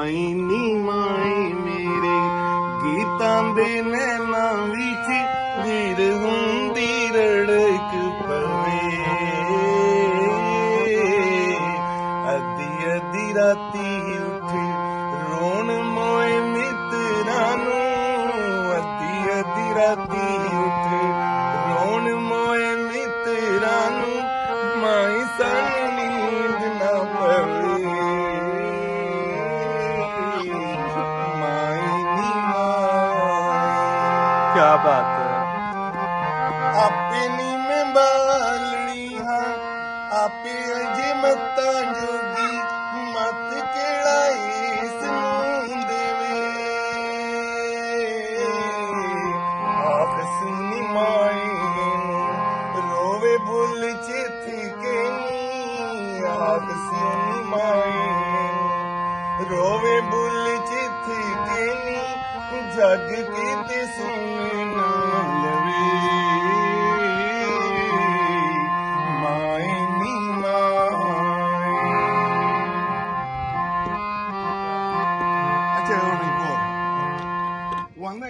ਮਾਈ ਨੀ ਮਾਈ ਮੇਰੇ ਗੀਤਾਂ ਦੇ ਨੈਣਾਂ ਵਿੱਚ ਵੀਰ ਹੁੰਦੀ ਰੜਕ ਪਵੇ ਅੱਧੀ ਅੱਧੀ ਰਾਤੀ ਉੱਠ ਰੋਣ ਮੋਏ ਮਿੱਤਰਾਂ ਨੂੰ ਅੱਧੀ ਅੱਧੀ ਰਾਤੀ ਉੱਠ ਰੋਣ ਮੋਏ ਮਿੱਤਰਾਂ ਨੂੰ ਮਾਈ ਸਾਨੂੰ ਨੀਂਦ ਨਾ ਪਵੇ ਮਾਈ ਨੀ ਮਾਈ ਕਿਆ ਬਾਤ ਹੈ। ਆਪੇ ਨੀ ਮੈਂ ਬਾਲਣੀ ਹਾਂ ਆਪੇ ਅਜੇ ਮੱਤਾਂ ਜੋਗੀ ਮਤ ਕਿਹੜਾ ਇਸ ਨੂੰ ਦੇਵੇ ਆਖ ਸੁਣੀ ਮਾਈ ਨੂੰ ਰੋਵੇ ਬੁੱਲ ਚੇਤੀ ਕੇ ਨੀ ਆਖ ਸੁਣੀ ਮਾਈ ਨੂੰ ਰੋਵੇ ਬੁੱਲ ਚੇਤੀ ਕੇ ਨੀ ਜੱਗ ਕੀਤੇ ਸੁਣ ਨਾ ਲਵੇ ਮਾਈ ਨੀ ਮਾਈ ਅੱਛਾ ਹੁਣ ਇੱਕ ਹੋਰ one